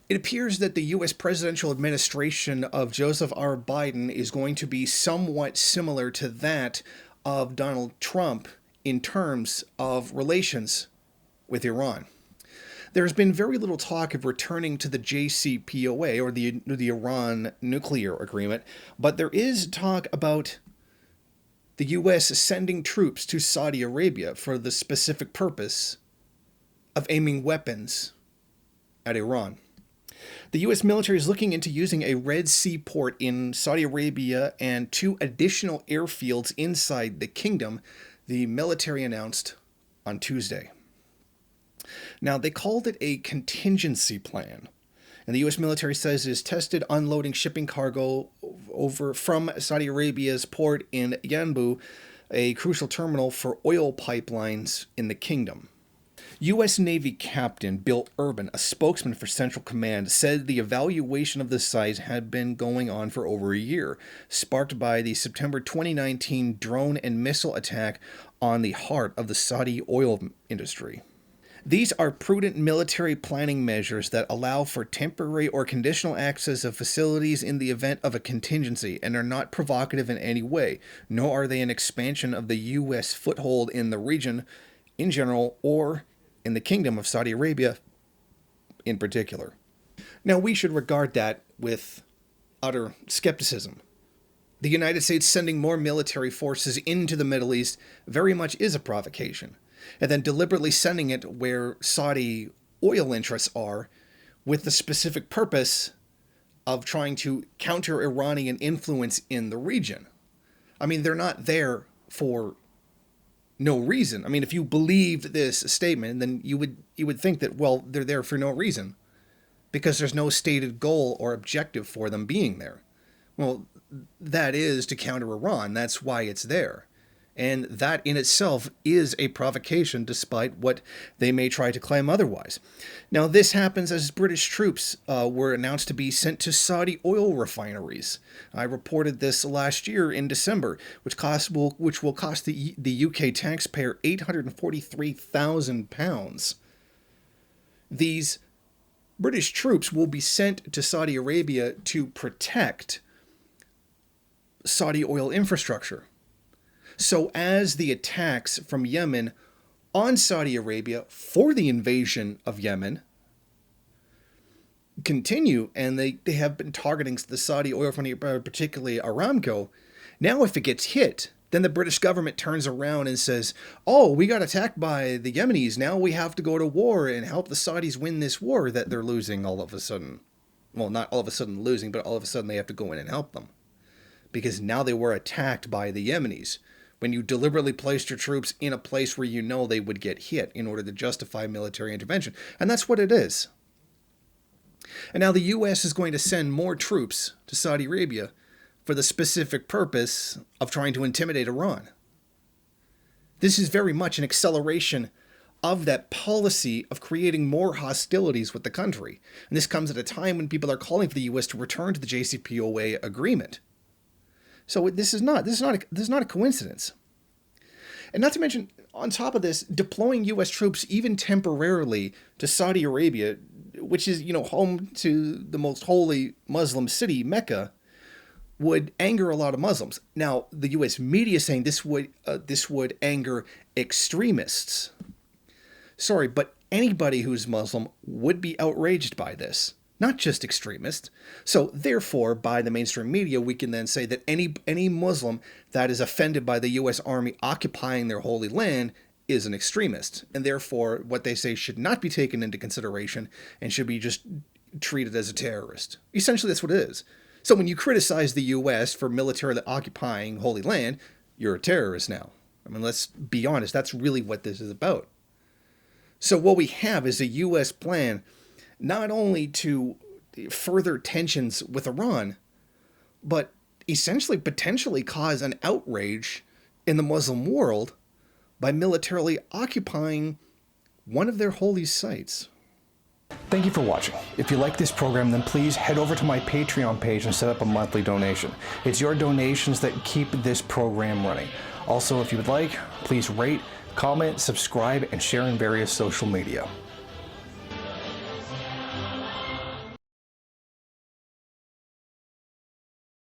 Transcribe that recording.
It appears that the U.S. presidential administration of Joseph R. Biden is going to be somewhat similar to that of Donald Trump in terms of relations with Iran. There's been very little talk of returning to the JCPOA, or the Iran nuclear agreement, but there is talk about the U.S. sending troops to Saudi Arabia for the specific purpose of aiming weapons at Iran. The U.S. military is looking into using a Red Sea port in Saudi Arabia and 2 additional airfields inside the kingdom, the military announced on Tuesday. Now, they called it a contingency plan, and the U.S. military says it has tested unloading shipping cargo over from Saudi Arabia's port in Yanbu, a crucial terminal for oil pipelines in the kingdom. U.S. Navy Captain Bill Urban, a spokesman for Central Command, said the evaluation of the site had been going on for over a year, sparked by the September 2019 drone and missile attack on the heart of the Saudi oil industry. These are prudent military planning measures that allow for temporary or conditional access of facilities in the event of a contingency and are not provocative in any way, nor are they an expansion of the U.S. foothold in the region in general or in the Kingdom of Saudi Arabia in particular. Now, we should regard that with utter skepticism. The United States sending more military forces into the Middle East very much is a provocation, and then deliberately sending it where Saudi oil interests are with the specific purpose of trying to counter Iranian influence in the region. I mean, they're not there for no reason. I mean, if you believed this statement, then you would think that, well, they're there for no reason because there's no stated goal or objective for them being there. Well, that is to counter Iran. That's why it's there. And that in itself is a provocation, despite what they may try to claim otherwise. Now, this happens as British troops were announced to be sent to Saudi oil refineries. I reported this last year in December, which will cost the UK taxpayer £843,000. These British troops will be sent to Saudi Arabia to protect Saudi oil infrastructure. So as the attacks from Yemen on Saudi Arabia for the invasion of Yemen continue, and they have been targeting the Saudi oil company, particularly Aramco, now if it gets hit, then the British government turns around and says, oh, we got attacked by the Yemenis, now we have to go to war and help the Saudis win this war that they're losing all of a sudden. Well, not all of a sudden losing, but all of a sudden they have to go in and help them. Because now they were attacked by the Yemenis. When you deliberately placed your troops in a place where you know they would get hit in order to justify military intervention. And that's what it is. And now the U.S. is going to send more troops to Saudi Arabia for the specific purpose of trying to intimidate Iran. This is very much an acceleration of that policy of creating more hostilities with the country. And this comes at a time when people are calling for the U.S. to return to the JCPOA agreement. So this is not a coincidence. And not to mention, on top of this, deploying U.S. troops even temporarily to Saudi Arabia, which is, home to the most holy Muslim city, Mecca, would anger a lot of Muslims. Now, the U.S. media is saying this would anger extremists. Sorry, but anybody who's Muslim would be outraged by this. Not just extremists. So therefore, by the mainstream media, we can then say that any Muslim that is offended by the U.S. Army occupying their holy land is an extremist. And therefore, what they say should not be taken into consideration and should be just treated as a terrorist. Essentially, that's what it is. So when you criticize the U.S. for militarily occupying holy land, you're a terrorist now. I mean, let's be honest. That's really what this is about. So what we have is a U.S. plan not only to further tensions with Iran, but essentially potentially cause an outrage in the Muslim world by militarily occupying one of their holy sites. Thank you for watching. If you like this program, then please head over to my Patreon page and set up a monthly donation. It's your donations that keep this program running. Also, if you would like, please rate, comment, subscribe, and share in various social media.